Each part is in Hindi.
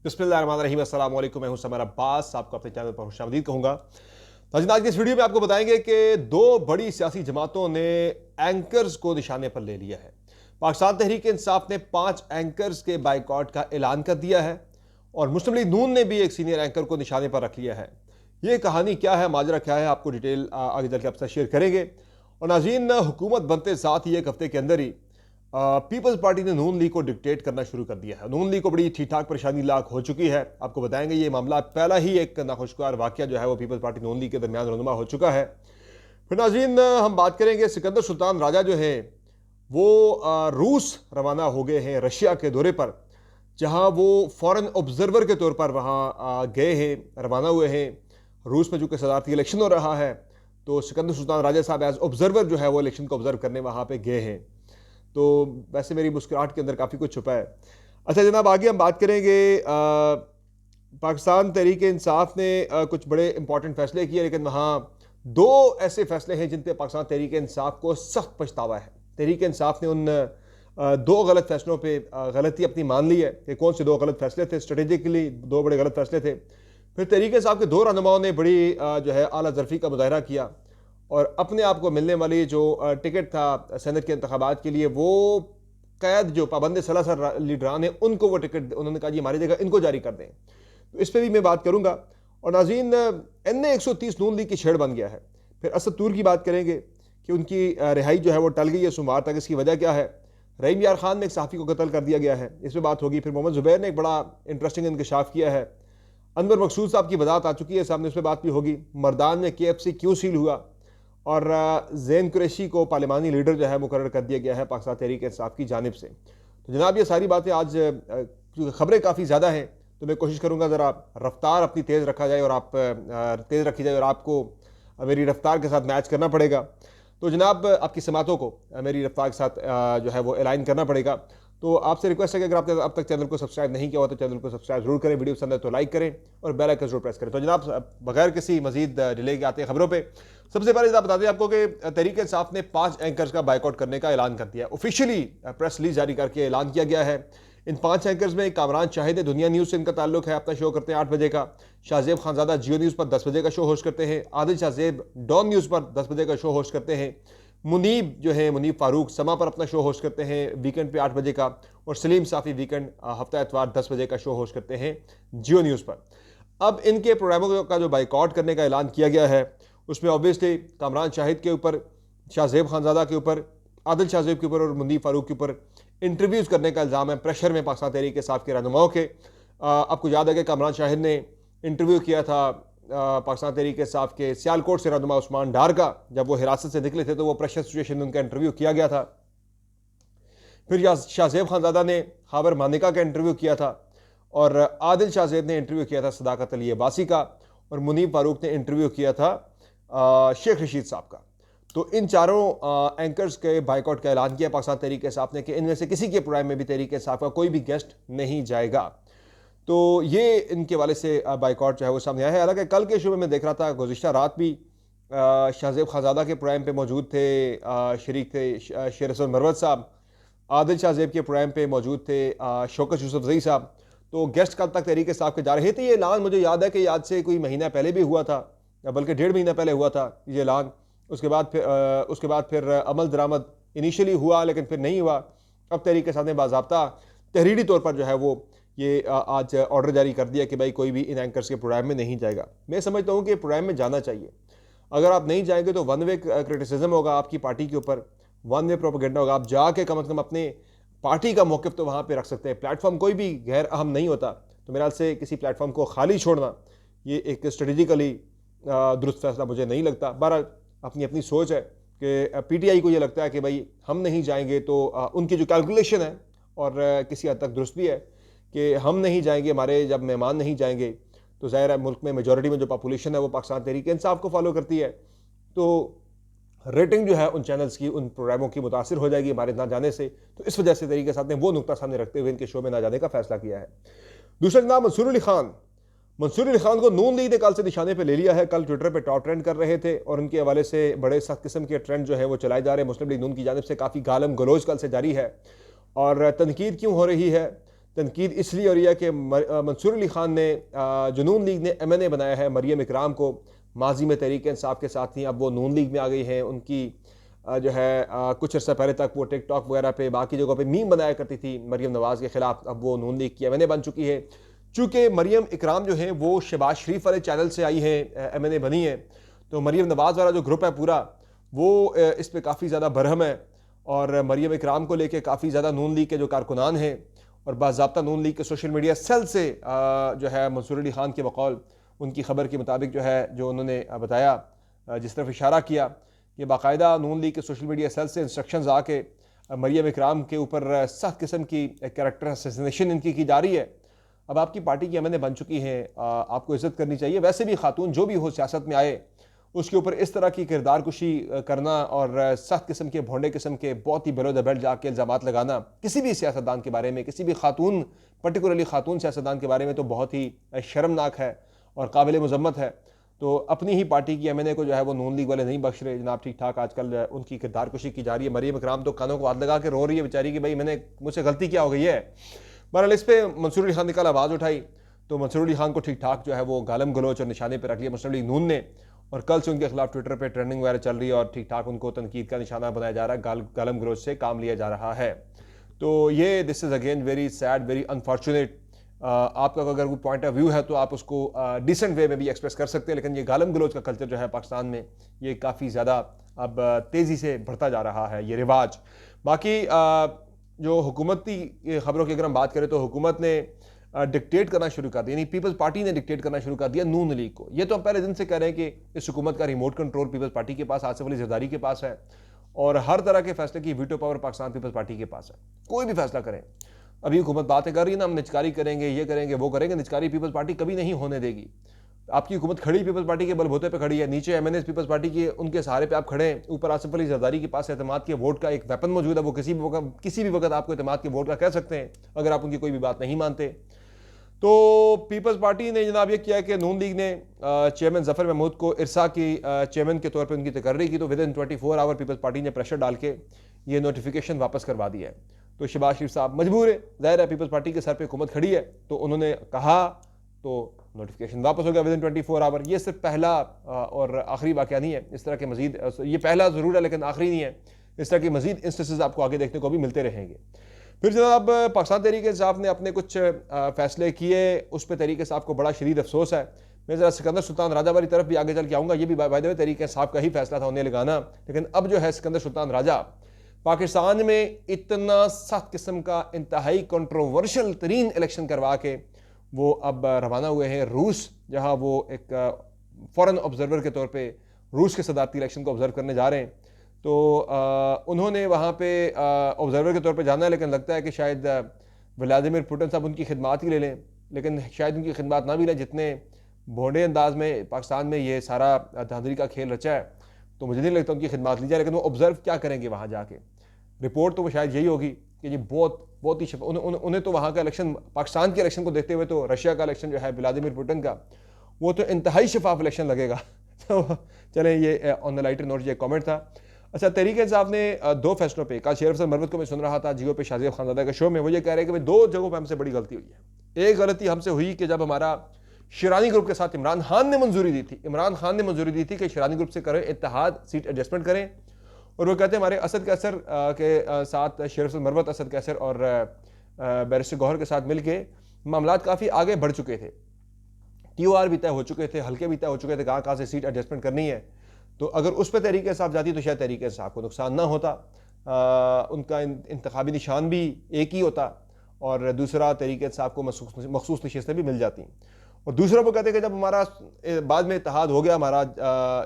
बिस्मिल्लाहिर्रहमानिर्रहीम, अस्सलाम वालेकुम। मैं हूं समर अब्बास, आपको अपने चैनल पर खुशामदीद कहूँगा। नाज़रीन, आज की इस वीडियो में आपको बताएंगे कि दो बड़ी सियासी जमातों ने एंकर्स को निशाने पर ले लिया है। पाकिस्तान तहरीक इंसाफ ने 5 एंकर्स के बाइकआउट का ऐलान कर दिया है और मुस्लिम लीग नून ने भी एक सीनियर एंकर को निशाने पर रख लिया है। ये कहानी क्या है, माजरा क्या है, आपको डिटेल आगे चल के आपसे शेयर करेंगे। और नाज़रीन, हुकूमत बनते साथ ही एक हफ्ते के अंदर ही पीपल्स पार्टी ने नून लीग को डिक्टेट करना शुरू कर दिया है। नून लीग को बड़ी ठीक ठाक परेशानी लाक हो चुकी है। आपको बताएंगे ये मामला, पहला ही एक नाखुशगवार वाकया जो है वो पीपल्स पार्टी नून लीग के दरमियान रनुमा हो चुका है। फिर नाज़रीन, हम बात करेंगे सिकंदर सुल्तान राजा जो है वो रूस रवाना हो गए हैं रशिया के दौरे पर, जहां वो फॉरेन ऑब्जर्वर के तौर पर वहां गए हैं, रवाना हुए हैं। रूस में चूंकि सदारती इलेक्शन हो रहा है तो सिकंदर सुल्तान राजा साहब एज ऑब्जर्वर जो है वो इलेक्शन को ऑब्जर्व करने वहां पे गए हैं। तो वैसे मेरी मुस्कुराहट के अंदर काफ़ी कुछ छुपा है। अच्छा जनाब, आगे हम बात करेंगे। पाकिस्तान तहरीक इंसाफ ने कुछ बड़े इंपॉर्टेंट फैसले किए, लेकिन वहाँ दो ऐसे फैसले हैं जिन पे पाकिस्तान तहरीक इंसाफ को सख्त पछतावा है। तहरीक इंसाफ ने उन दो गलत फैसलों पे गलती अपनी मान ली है कि कौन से दो गलत फैसले थे। स्ट्रेटेजिकली दो बड़े गलत फैसले थे। फिर तहरीक इंसाफ के दो रहनुमाओं ने बड़ी जो है आला ज़रफ़ी का मुज़ाहरा किया और अपने आप को मिलने वाली जो टिकट था सेनेट के इंतखाबात के लिए, वो कैद जो पाबंद सलासर लीडरान है उनको वो टिकट उन्होंने कहा जी हमारी जगह इनको जारी कर दें। तो इस पर भी मैं बात करूंगा। और नाज़रीन, NA 130 नून लीग की छेड़ बन गया है। फिर असद तूर की बात करेंगे कि उनकी रिहाई जो है वो टल गई है सोमवार तक। इसकी वजह क्या है? रहीम यार खान में एक सहाफ़ी को कत्ल कर दिया गया है, इस पर बात होगी। फिर मोहम्मद ज़ुबैर ने एक बड़ा इंटरेस्टिंग इंकशाफ किया है। अनवर मकसूद साहब की वजाहत आ चुकी है सामने, उस पर बात भी होगी। मर्दान में KFC क्यों सील हुआ और ज़ैन कुरैशी को पार्लिमानी लीडर जो है मुकर्रर कर दिया गया है पाकिस्तान तहरीक इंसाफ की जानिब से। तो जनाब, ये सारी बातें आज क्योंकि ख़बरें काफ़ी ज़्यादा हैं तो मैं कोशिश करूँगा ज़रा रफ्तार अपनी तेज़ रखा जाए और आप तेज़ रखी जाए और आपको मेरी रफ्तार के साथ मैच करना पड़ेगा। तो जनाब, आपकी समातों को मेरी रफ्तार के साथ जो है वो अलाइन करना पड़ेगा। तो आपसे रिक्वेस्ट है कि अगर आपने अब तक चैनल को सब्सक्राइब नहीं किया हो तो चैनल को सब्सक्राइब जरूर करें, वीडियो पसंद है तो लाइक करें और बेल आइकन जरूर प्रेस करें। तो जनाब, बगैर किसी मजीद डिले के आते हैं खबरों पे। सबसे पहले बता दें आपको कि तहरीक इंसाफ ने 5 एंकर्स का बाइकआउट करने का ऐलान कर दिया। ऑफिशियली प्रेस रिलीज जारी करके ऐलान किया गया है। इन 5 एंकर्स में कामरान शाहिद दुनिया न्यूज़ से इनका ताल्लुक है, अपना शो करते हैं 8 बजे का। शाहजेब खानजादा जियो न्यूज़ पर 10 बजे का शो होस्ट करते हैं। आदिल शाहजेब डॉन न्यूज़ पर 10 बजे का शो होस्ट करते हैं। मुनीब जो है मुनीब फारूक समा पर अपना शो होस्ट करते हैं वीकेंड पे 8 बजे का। और सलीम साफ़ी वीकेंड हफ्ता एतवार 10 बजे का शो होस्ट करते हैं जियो न्यूज़ पर। अब इनके प्रोग्रामों का जो बाइकआउट करने का ऐलान किया गया है उसमें ऑब्वियसली कामरान शाहिद के ऊपर, शाहजेब खानजादा के ऊपर, आदिल शाहजेब के ऊपर और मुनीब फारूक के ऊपर इंटरव्यूज़ करने का इल्ज़ाम है, प्रेशर में पाकिस्तान तहरीक इंसाफ के रहनुमाओं के। आपको याद है कि कामरान शाहिद ने इंटरव्यू किया था पाकिस्तान तहरीक इंसाफ के सियालकोट से रहनुमा उस्मान डार का। जब वो हिरासत से निकले थे तो वो प्रेशर सिचुएशन में उनका इंटरव्यू किया गया था। फिर शाहजेब खानजादा ने खाबर मानिका का इंटरव्यू किया था और आदिल शाहजेब ने इंटरव्यू किया था सदाकत अली अब्बासी का और मुनीब फारूक ने इंटरव्यू किया था शेख रशीद साहब का। तो इन चारों एंकर्स के बाइकआउट का ऐलान किया पाकिस्तान तहरीक इंसाफ ने कि इनमें से किसी के प्रोग्राम में भी तहरीक इंसाफ का कोई भी गेस्ट नहीं जाएगा। तो ये इनके वाले से बाइकआउट जो है वो सामने आया है। हालांकि कल के शो में मैं देख रहा था, गुज़िश्ता रात भी शाहजेब खानजादा के प्रोग्राम पे मौजूद थे, शरीक थे शेर हसन मरवत साहब। आदिल शाहजेब के प्रोग्राम पे मौजूद थे शौकत यूसुफजई साहब। तो गेस्ट कल तक तहरीक इंसाफ के जा रहे थे। ये ऐलान मुझे याद है कि आज से कोई महीना पहले भी हुआ था, बल्कि 1.5 महीना पहले हुआ था ये ऐलान। उसके बाद फिर अमल दरामद इनिशियली हुआ लेकिन फिर नहीं हुआ। अब तहरीक इंसाफ ने बाज़ाब्ता तहरीरी तौर पर जो है वो ये आज ऑर्डर जारी कर दिया कि भाई कोई भी इन एंकर्स के प्रोग्राम में नहीं जाएगा। मैं समझता हूँ कि प्रोग्राम में जाना चाहिए। अगर आप नहीं जाएंगे तो वन वे क्रिटिसिज्म होगा आपकी पार्टी के ऊपर, वन वे प्रोपेगेंडा होगा। आप जाके कम से कम अपने पार्टी का मौक़िफ़ तो वहाँ पे रख सकते हैं। प्लेटफॉर्म कोई भी गैर अहम नहीं होता। तो मेरे ख्याल से किसी प्लेटफॉर्म को खाली छोड़ना ये एक स्ट्रेटेजिकली दुरुस्त फैसला मुझे नहीं लगता। बहरहाल अपनी अपनी सोच है कि PTI को ये लगता है कि भाई हम नहीं जाएंगे तो उनकी जो कैलकुलेशन है और किसी हद तक दुरुस्त भी है कि हम नहीं जाएंगे, हमारे जब मेहमान नहीं जाएंगे तो ज़ाहिर है मुल्क में मेजॉरिटी में जो पॉपुलेशन है वो पाकिस्तान तहरीक इंसाफ को फॉलो करती है। तो रेटिंग जो है उन चैनल्स की, उन प्रोग्रामों की मुतासिर हो जाएगी हमारे ना जाने से। तो इस वजह से तहरीक इंसाफ ने वो नुकता सामने रखते हुए इनके शो में ना जाने का फैसला किया है। दूसरा नाम मंसूर अली खान। मंसूर अली खान को नून लीग ने कल से निशाने पे ले लिया है। कल ट्विटर पे टॉप ट्रेंड कर रहे थे और उनके हवाले से बड़े सख्त किस्म के ट्रेंड जो है वो चलाए जा रहे हैं। मुस्लिम लीग नून की जानिब से काफ़ी गालम गलोज कल से जारी है। और तनकीद क्यों हो रही है? तनकीद इसलिए हो रही है कि मंसूर अली खान ने जो नून लीग ने MNA बनाया है मरियम इकराम को, माजी में तहरीक इंसाफ के साथ थी, अब वो नून लीग में आ गई हैं। उनकी जो है कुछ अर्सा पहले तक वो टिकटॉक वगैरह पे बाकी जगहों पे मीम बनाया करती थी मरियम नवाज़ के ख़िलाफ़, अब वो नून लीग की MNA बन चुकी है। चूँकि मरियम इकराम जो है वो शहबाज शरीफ वाले चैनल से आई है, MNA बनी है, तो मरियम नवाज़ वाला जो ग्रुप है पूरा वो इस पर काफ़ी ज़्यादा बरहम है और मरियम इकराम को लेके काफ़ी ज़्यादा नून लीग के जो कारकुनान हैं और बाज़ाब्ता नून लीग के सोशल मीडिया सेल से जो है मंसूर अली खान के बकौल उनकी खबर के मुताबिक जो है जो उन्होंने बताया, जिस तरफ इशारा किया कि बाकायदा नून लीग के सोशल मीडिया सेल से इंस्ट्रक्शंस आके मरियम इकराम के ऊपर सख्त किस्म की कैरेक्टर असैसिनेशन इनकी की जा रही है। अब आपकी पार्टी की MNA बन चुकी है, आपको इज़्ज़त करनी चाहिए। वैसे भी खातून जो भी हो सियासत में आए उसके ऊपर इस तरह की किरदार कुशी करना और सख्त किस्म के भोंडे किस्म के बहुत ही बेलो द बेल्ट जाके इल्ज़ामात लगाना किसी भी सियासतदान के बारे में, किसी भी खातून पर्टिकुलरली खातून सियासतदान के बारे में तो बहुत ही शर्मनाक है और काबिल मजम्मत है। तो अपनी ही पार्टी की MNA को जो है वो नून लीग वाले नहीं बख्श रहे जनाब, ठीक ठाक आजकल उनकी किरदार कुशी की जा रही है। मरियम इकराम तो कानों को हाथ लगा के रो रही है बेचारी कि भाई मैंने मुझसे गलती क्या हो गई है। बहरहाल इस पर मंसूर अली खान ने कल आवाज़ उठाई तो मंसूर अली खान को ठीक ठाक जो है वो गालम गलोच और निशाने पर रख लिया मुस्लिम लीग नून ने, और कल से उनके खिलाफ ट्विटर पे ट्रेंडिंग वगैरह चल रही है और ठीक ठाक उनको तनकीद का निशाना बनाया जा रहा है, गालम गलोच से काम लिया जा रहा है। तो ये this is again very sad, very unfortunate. आपका अगर कोई पॉइंट ऑफ व्यू है तो आप उसको डिसेंट वे में भी एक्सप्रेस कर सकते हैं, लेकिन ये गालम गलोच का कल्चर जो है पाकिस्तान में ये काफ़ी ज़्यादा अब तेज़ी से बढ़ता जा रहा है ये रिवाज। बाकी जो हुकूमती खबरों की अगर हम बात करें तो हुकूमत ने डिक्टेट करना शुरू कर दिया, यानी पीपल्स पार्टी ने डिक्टेट करना शुरू कर दिया नून लीग को। ये तो हम पहले दिन से कह रहे हैं कि इस हुकूमत का रिमोट कंट्रोल पीपल्स पार्टी के पास, आसिफ अली जरदारी के पास है और हर तरह के फैसले की veto power Pakistan Peoples Party के पास है। कोई भी फैसला करें, अभी हुकूमत बातें कर रही है ना, हम निचकारी करेंगे, ये करेंगे, वो करेंगे, निचकारी पीपल्स पार्टी कभी नहीं होने देगी। आपकी हुकूमत खड़ी पीपल्स पार्टी के बलबूते पे खड़ी है, नीचे MNA पीपल्स पार्टी की उनके सहारे पे आप खड़े हैं, ऊपर आसिफ अली जरदारी के पास एतमाद के वोट का एक वेपन मौजूद है, वो किसी भी वक्त आपको एतमाद के वोट का कह सकते हैं अगर आप उनकी कोई भी बात नहीं मानते। तो पीपल्स पार्टी ने जनाब ये किया कि नून लीग ने चेयरमैन जफर महमूद को इरसा की चेयरमैन के तौर पर उनकी तकर्री की, तो within 24 hour Peoples Party ने प्रेशर डाल के ये नोटिफिकेशन वापस करवा दिया है। तो शहबाज शरीफ साहब मजबूर है, जाहिर है पीपल्स पार्टी के सर पे हुकूमत खड़ी है, तो उन्होंने कहा तो नोटिफिकेशन वापस हो गया विद इन 24 आवर। ये सिर्फ पहला और आखिरी वाक़या नहीं है, इस तरह के मजीद, ये पहला ज़रूर है लेकिन आखिरी नहीं है, इस तरह के मजीद इंस्टेंसेस आपको आगे देखने को भी मिलते रहेंगे। फिर जनाब पाकिस्तान तहरीक इंसाफ ने अपने कुछ फैसले किए, उस पर तहरीक इंसाफ को बड़ा शदीद अफसोस है। मैं ज़रा सिकंदर सुल्तान राजा वाली तरफ भी आगे चल के आऊँगा, ये भी by the way Tehreek Insaf का ही फैसला था उन्हें लगाना, लेकिन अब जो है सिकंदर सुल्तान राजा पाकिस्तान में इतना सख्त किस्म का इंतहाई कंट्रोवर्शियल तरीन इलेक्शन करवा के वो अब रवाना हुए हैं रूस, जहाँ वो एक फॉरेन ऑब्जर्वर के तौर पे रूस के सदारती इलेक्शन को ऑब्जर्व करने जा रहे हैं। तो उन्होंने वहाँ पे ऑब्जर्वर के तौर पे जाना है, लेकिन लगता है कि शायद व्लादिमीर पुतिन साहब उनकी खिदमात ही ले लें, लेकिन शायद उनकी खिदमात ना भी लें। जितने भोंडे अंदाज में पाकिस्तान में ये सारा धांधली का खेल रचा है, तो मुझे नहीं लगता उनकी खिदमात ली जाए, लेकिन वो ऑब्जर्व क्या करेंगे वहाँ जाके, रिपोर्ट तो वो शायद यही होगी कि ये बहुत ही उन्हें तो वहाँ का इलेक्शन, पाकिस्तान के इलेक्शन को देखते हुए तो रशिया का इलेक्शन जो है व्लादिमीर पुतिन का, वो तो इंतहाई शफाफ इलेक्शन लगेगा। तो चलें, ये ऑन द लाइटर नोट ये कमेंट था। अच्छा, तहरीक इंसाफ ने दो फैसलों पे, कल शेर अफजल मरवत को मैं सुन रहा था जियो पे शाजिब खानजादा के शो में, वो ये कह रहे हैं कि भाई दो जगहों पे हमसे बड़ी गलती हुई है। एक गलती हमसे हुई कि जब हमारा शिरानी ग्रुप के साथ इमरान खान ने मंजूरी दी थी कि शिरानी ग्रुप से करें इत्तेहाद, सीट एडजस्टमेंट करें, और वो कहते हैं हमारे असद कैसर के साथ शेर अफजल मरवत, असद कैसर और बैरिस्टर गौहर के साथ मिलके मामलात काफ़ी आगे बढ़ चुके थे, TOR भी तय हो चुके थे, हल्के भी तय हो चुके थे, कहाँ से सीट एडजस्टमेंट करनी है। तो अगर उस पर तहरीक इंसाफ जाती तो शायद तहरीक इंसाफ को नुकसान ना होता, उनका इंतखाबी निशान भी एक ही होता, और दूसरा तहरीक इंसाफ को मखसूस नशिस्तें भी मिल जाती। और दूसरा वो कहते हैं कि जब हमारा बाद में इत्तेहाद हो गया हमारा,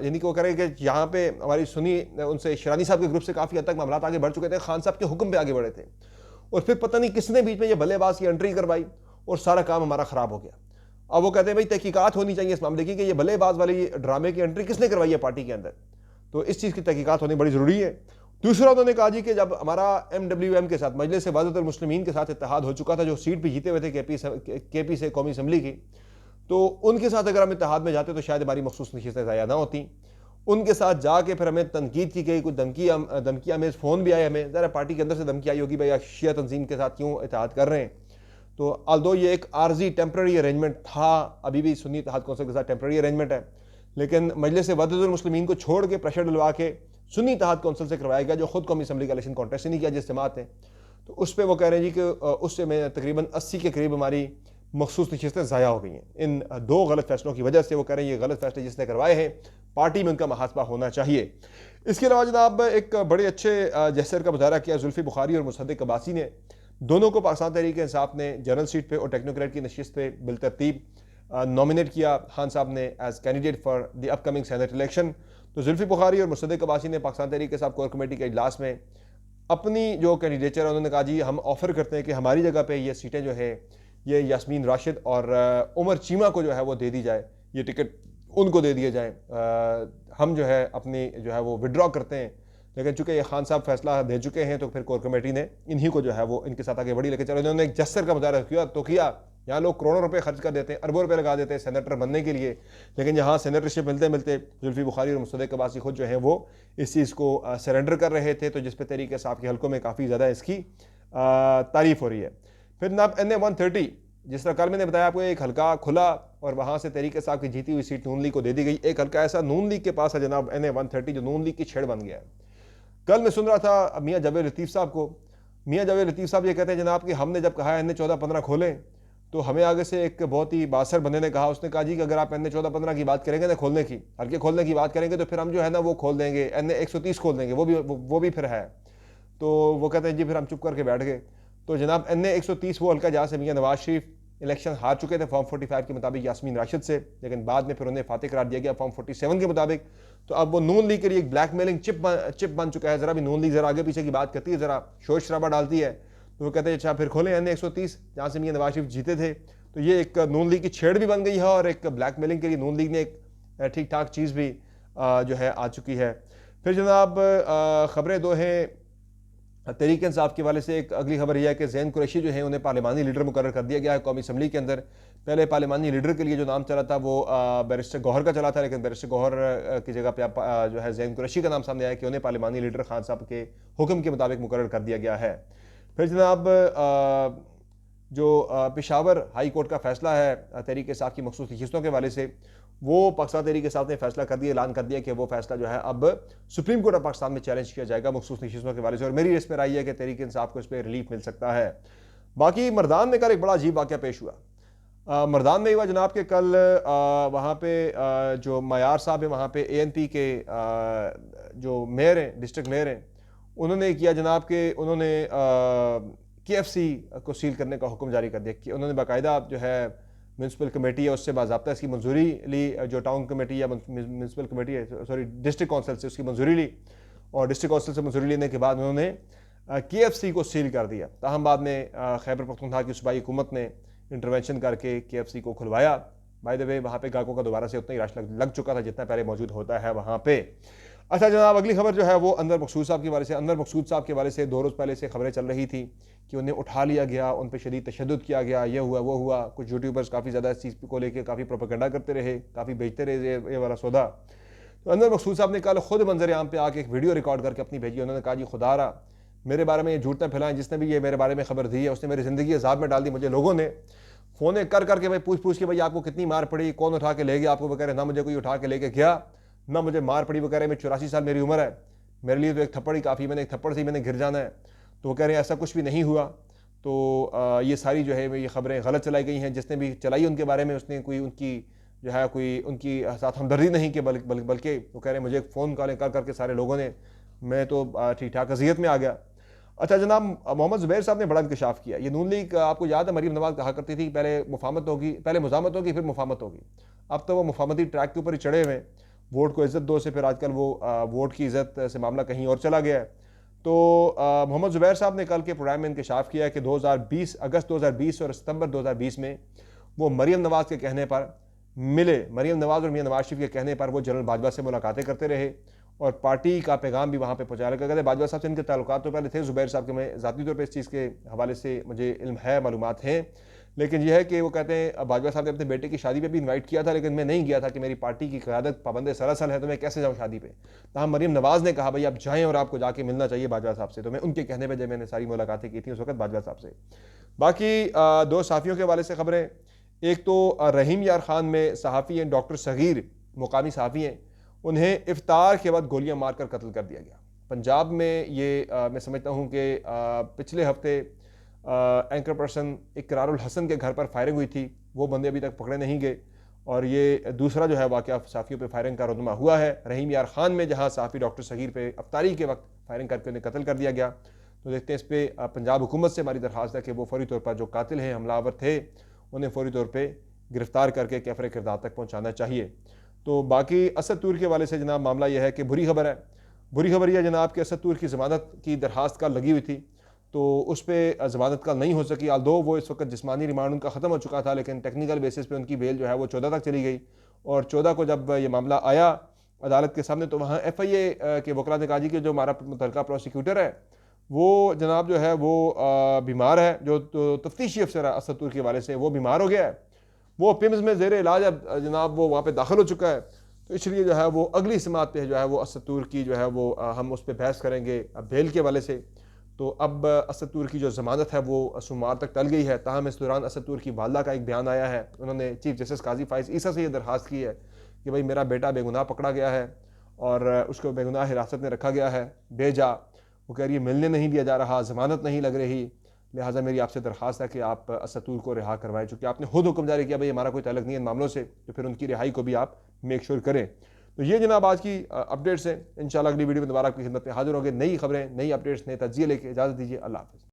यानी कि वो कह रहे हैं कि यहाँ पे हमारी सुनी उनसे शिरानी साहब के ग्रुप से काफ़ी हद तक मामला आगे बढ़ चुके थे, खान साहब के हुक्म पे आगे बढ़े थे, और फिर पता नहीं किसने बीच में ये बल्लेबाज की एंट्री करवाई और सारा काम हमारा ख़राब हो गया। अब वो कहते हैं भाई तहकीकात होनी चाहिए इस मामले की कि ये बल्लेबाज वाली ड्रामे की एंट्री किसने करवाई है पार्टी के अंदर, तो इस चीज़ की तहकीकात होनी बड़ी ज़रूरी है। दूसरा उन्होंने कहा जी कि जब हमारा MWM के साथ, मजलिस वफ़द मुस्लिमीन के साथ इत्तेहाद हो चुका था, जो सीट भी जीते हुए थे KP से कौमी असम्बली की, तो उनके साथ अगर हम इत्तेहाद में जाते तो शायद हमारी मखसूस नशिस्तें ज़ाया ना होती। उनके साथ जाके फिर हमें तनकीद की गई, कुछ धमकी हमें फ़ोन भी आए, हमें ज़रा पार्टी के अंदर से धमकी आई होगी भाई शिया तंजीम के साथ क्यों इत्तेहाद कर रहे हैं। तो आल्दो ये एक आर्जी टेम्प्रेरी अरेंजमेंट था, अभी भी सुन्नी इत्तेहाद कौंसिल के साथ टेम्प्रेरी अरेंजमेंट है, लेकिन मजलिस वहदतुल मुस्लिमीन को छोड़ के प्रेशर डलवा के सुन्नी इत्तेहाद कौंसिल से करवाया गया, जो खुद कौमी असम्बली का इलेक्शन कॉन्टेस्ट ही नहीं किया जिस जमात ने। तो उस पर वो कह रहे हैं जी कि उससे में तकरीबन 80 के करीब हमारी मखसूस नशिस्तें ज़ाया हो गई हैं इन दो गलत फैसलों की वजह से। वो कह रहे हैं ये गलत फैसले जिसने करवाए हैं पार्टी में उनका मुहासबा होना चाहिए। इसके अलावा जनाब एक बड़े अच्छे जैसर का मुजाहरा किया जुल्फी बुखारी और मुसद्दिक अब्बासी ने। दोनों को पाकिस्तान तहरीक इंसाफ ने जनरल सीट पे और टेक्नोक्रेट की नशिस्त पे बिलतरतीब नॉमिनेट किया खान साहब ने as candidate for the upcoming senate election. तो जुल्फी बुखारी और मुसद्दिक अब्बासी ने पाकिस्तान तहरीक इंसाफ कोर कमेटी के इजलास में अपनी जो कैंडिडेचर है उन्होंने कहा जी हम ऑफर करते हैं कि हमारी जगह पे ये सीटें जो है ये यास्मीन राशिद और उमर चीमा को जो है वो दे दी जाए, ये टिकट उनको दे दिए जाए। हम जो है अपनी जो है वो विड्रॉ करते हैं, लेकिन चूंकि ये खान साहब फैसला दे चुके हैं तो फिर कोर कमेटी ने इन्हीं को जो है वो इनके साथ आगे बढ़ी लेकर चलो। इन्होंने एक जस्सर का मुजाहरा किया। यहाँ लोग करोड़ों रुपए खर्च कर देते हैं, अरबों रुपए लगा देते हैं सेनेटर बनने के लिए, लेकिन यहाँ सेनेटरशिप मिलते मिलते जुल्फी बुखारी और मुसद्दिक अब्बासी खुद जो है वो इस चीज़ को सरेंडर कर रहे थे। तो जिस पे तरीके से आपके हल्कों में काफ़ी ज़्यादा इसकी तारीफ हो रही है। फिर जनाब NA-130, जिस तरह कल मैंने बताया आपको, एक हल्का खुला और वहाँ से तरीके साहब की जीती हुई सीट नून लीग को दे दी गई। एक हल्का ऐसा नून लीग के पास है जनाब NA-130 जो नून लीग की छेड़ बन गया है। कल मैं सुन रहा था मियाँ जावेद लतीफ़ साहब को, मियाँ जावेद लतीफ़ साहब ये कहते हैं जनाब कि हमने जब कहा NA-14-15 खोलें तो हमें आगे से एक बहुत ही बासर बंदे ने कहा, उसने कहा जी कि अगर आप NA-14-15 की बात करेंगे ना खोलने की, हल्के खोलने की बात करेंगे तो फिर हम जो है ना वो खोल देंगे, NA-130 खोल देंगे, वो भी फिर है। तो वो कहते हैं जी फिर हम चुप करके बैठ गए। तो जनाब NA-130 वो हल्का जहाँ से मियाँ नवाज शरीफ इलेक्शन हार चुके थे फॉर्म 45 के मुताबिक यास्मीन राशिद से, लेकिन बाद में फिर उन्हें फातेह करार दिया गया फॉर्म 47 के मुताबिक। तो अब वो नून लीग के लिए एक ब्लैकमेलिंग चिप बन चुका है। ज़रा भी नून लीग ज़रा आगे पीछे की बात करती है, ज़रा शोर शराबा डालती है, तो वो कहते हैं अच्छा फिर खोलें NA-130 जहाँ से मियाँ नवाज शरीफ जीते थे। तो ये एक नून लीग की छेड़ भी बन गई है और एक ब्लैकमेलिंग के लिए नून लीग ने एक ठीक ठाक चीज़ भी जो है आ चुकी है। फिर जनाब ख़बरें दो हैं तहरीक इंसाफ के वाले से। एक अगली खबर यह है कि ज़ैन कुरैशी जो है उन्हें पार्लिमानी लीडर मुकर्रर कर दिया गया है कौमी असम्बली के अंदर। पहले पार्लिमानी लीडर के लिए जो नाम चला था वो बैरिस्टर गौहर का चला था, लेकिन बैरिस्टर गौहर की जगह पे जो है ज़ैन कुरैशी का नाम सामने आया कि उन्हें पार्लिमानी लीडर खान साहब के हुक्म के मुताबिक मुकर्रर कर दिया गया है। फिर जनाब जो पेशावर हाई कोर्ट का फैसला है तहरीक इंसाफ की मखसूस नशिस्तों के हवाले से, वो पाकिस्तान तहरीक इंसाफ ने फैसला कर दिया, ऐलान कर दिया कि वो फैसला जो है अब सुप्रीम कोर्ट ऑफ पाकिस्तान में चैलेंज किया जाएगा मखसूस नशिस्तों के हवाले से। और मेरी इस पर राय है कि तहरीक इंसाफ को इस पर रिलीफ मिल सकता है। बाकी मरदान में कल एक बड़ा अजीब वाक़या पेश हुआ। मरदान में हुआ जनाब के कल वहाँ पे जो मायार साहब है वहाँ पे ANP के जो मेयर हैं, डिस्ट्रिक्ट मेयर हैं, उन्होंने किया जनाब के उन्होंने KFC को सील करने का हुक्म जारी कर दिया कि उन्होंने बाकायदा जो है म्यूनसिपल कमेटी है उससे बाज़ाब्ता इसकी मंजूरी ली, जो टाउन कमेटी या म्यूनसिपल कमेटी है सॉरी डिस्ट्रिक्ट कौंसिल से उसकी मंजूरी ली, और डिस्ट्रिक्ट कौंसिल से मंजूरी लेने के बाद उन्होंने KFC को सील कर दिया। ताहम बाद में खैबर पख्तूनख्वा की सूबाई हुकूमत ने इंटरवेंशन करके KFC को खुलवाया। बाय द वे वहाँ पे ग्राहकों का दोबारा से उतना ही रश लग चुका था जितना पहले मौजूद होता है वहाँ पे। अच्छा जनाब अगली खबर जो है वो अनवर मकसूद साहब के बारे से। अनवर मकसूद साहब के बारे से 2 रोज़ पहले से खबरें चल रही थी कि उन्हें उठा लिया गया, उन पर शदीद तशद्दुद किया गया, ये हुआ वो हुआ। कुछ यूट्यूबर्स काफ़ी ज़्यादा इस चीज़ को लेकर काफ़ी प्रोपेगेंडा करते रहे, काफ़ी बेचते रहे ये वाला सौदा। तो अनवर मकसूद साहब ने कल खुद मंजर आम पे आके एक वीडियो रिकॉर्ड करके अपनी भेजी। उन्होंने कहा जी खुदारा मेरे बारे में ये झूठ न फैलाएं, जिसने भी ये मेरे बारे में खबर दी है उसने मेरी ज़िंदगी अज़ाब में डाल दी। मुझे लोगों ने फ़ोन कर करके भाई पूछ के भाई आपको कितनी मार पड़ी, कौन उठा के ले गया आपको, वगैरह ना मुझे कोई उठा के लेके गया ना मुझे मार पड़ी। वो कह रहे हैं मैं 84 साल मेरी उम्र है, मेरे लिए तो एक थप्पड़ ही काफ़ी, मैंने एक थप्पड़ से ही मैंने गिर जाना है। तो वो कह रहे हैं ऐसा कुछ भी नहीं हुआ। तो ये सारी जो है ये खबरें गलत चलाई गई हैं। जिसने भी चलाई उनके बारे में उसने कोई उनकी जो है कोई उनकी साथ हमदर्दी नहीं कि बल्कि वो कह रहे हैं मुझे फ़ोन कॉलें कर करके सारे लोगों ने, मैं तो ठीक ठाक अजियत में आ गया। अच्छा जनाब मोहम्मद ज़ुबैर साहब ने बड़ा इंकशाफ किया। ये नून लीग आपको याद है मरीम नवाज कहा करती थी पहले मुफाहमत होगी, पहले मुज़ामत होगी फिर मुफाहमत होगी। अब तो वो मुफाहमती ट्रैक के ऊपर ही चढ़े हुए हैं, वोट को इज़्ज़त दो से फिर आजकल वो वोट की इज़्ज़त से मामला कहीं और चला गया है। तो मोहम्मद ज़ुबैर साहब ने कल के प्रोग्राम में इंकशाफ किया कि 2020 अगस्त 2020 और सितंबर 2020 में वो मरीम नवाज के कहने पर मिले, मरीम नवाज और मियां नवाज शरीफ के कहने पर वो जनरल बाजवा से मुलाकातें करते रहे और पार्टी का पैगाम भी वहाँ पे पहुँचाया गया। कहते बाजवा साहब से इनके ताल्लुकात तो पहले थे, ज़ुबैर साहब के मैं ज़ाती तौर पर इस चीज़ के हवाले से मुझे इल्म है, मालूमात हैं, लेकिन यह है कि वो कहते हैं बाजवा साहब ने अपने बेटे की शादी पे भी इनवाइट किया था, लेकिन मैं नहीं गया था कि मेरी पार्टी की क़यादत पाबंद सरासल है, तो मैं कैसे जाऊँ शादी पे। तमाम मरीम नवाज़ ने कहा भाई आप जाएँ और आपको जाके मिलना चाहिए बाजवा साहब से। तो मैं उनके कहने पर जब मैंने सारी मुलाकातें की थी उस वक्त बाजवा साहब से। बाकी दो सहाफ़ियों के हवाले से खबरें। एक तो रहीम यार खान में सहाफ़ी हैं डॉक्टर सगीर, मुकामी सहाफ़ी हैं, उन्हें इफ्तार के बाद गोलियां मारकर कत्ल कर दिया गया। पंजाब में ये मैं समझता हूँ कि पिछले हफ्ते एंकर पर्सन इकरारुल हसन के घर पर फायरिंग हुई थी, वो बंदे अभी तक पकड़े नहीं गए। और ये दूसरा जो है वाक़या सहाफ़ियों पे फायरिंग का रुनमा हुआ है रहीम यार खान में, जहाँ सहाफ़ी डॉक्टर सगीर पे अफ्तारी के वक्त फायरिंग करके उन्हें कत्ल कर दिया गया। तो देखते हैं इस पर पंजाब हुकूमत से हमारी दरख्वास्त है कि वो फौरी तौर पर जो कातिल हैं, हमलावर थे, उन्हें फौरी तौर पर गिरफ्तार करके कैफरे किरदार तक पहुँचाना चाहिए। तो बाकी असद तूर के वाले से जनाब मामला यह है कि बुरी खबर है। बुरी खबर यह जनाब कि असद तूर की ज़मानत की दरख्वास्त कल लगी हुई थी, तो उस पर ज़मानत कल नहीं हो सकी। आल्दो वो इस वक्त जिस्मानी रिमांड उनका ख़त्म हो चुका था, लेकिन टेक्निकल बेसिस पे उनकी बेल जो है वो 14 तक चली गई। और 14 को जब ये मामला आया अदालत के सामने, तो वहाँ FIA के वकला ने कहा जी कि जो हमारा मुतलका प्रोसिक्यूटर है वो जनाब जो है वो बीमार है, जो तफ्तीशी अफसर है असद तूर के वाले से, वो बीमार हो गया है, वो पिम्स में ज़ेर इलाज अब जनाब वो वहाँ पे दाखिल हो चुका है। तो इसलिए जो है वो अगली समात पे जो है वो असद तूर की जो है वो हम उस पर बहस करेंगे बेल के वाले से। तो अब असद तूर की जो ज़मानत है वो सोमवार तक टल गई है। ताहम इस दौरान असद तूर की वालदा का एक बयान आया है। उन्होंने चीफ जस्टिस काजी फाइज ईसा से ये दरख्वास्त की है कि भाई मेरा बेटा बेगुनाह पकड़ा गया है और उसको बेगुनाह हिरासत में रखा गया है बेजा। वो कह रही है मिलने नहीं दिया जा रहा, ज़मानत नहीं लग रही, लिहाजा मेरी आपसे दरख्वास्त है कि आप असद तूर को रिहा करवाएं। चूँकि आपने खुद हुक्म जारी किया भाई हमारा कोई ताल्लुक नहीं है इन मामलों से, तो फिर उनकी रिहाई को भी आप मेक श्योर करें। तो ये जनाब आज की अपडेट्स हैं। इंशाल्लाह अगली वीडियो में दोबारा आपकी खिदमत में हाजिर होंगे, नई खबरें, नई अपडेट्स, नए तज्जिए लेके। इजाज़त दीजिए, अल्लाह हाफ़िज़।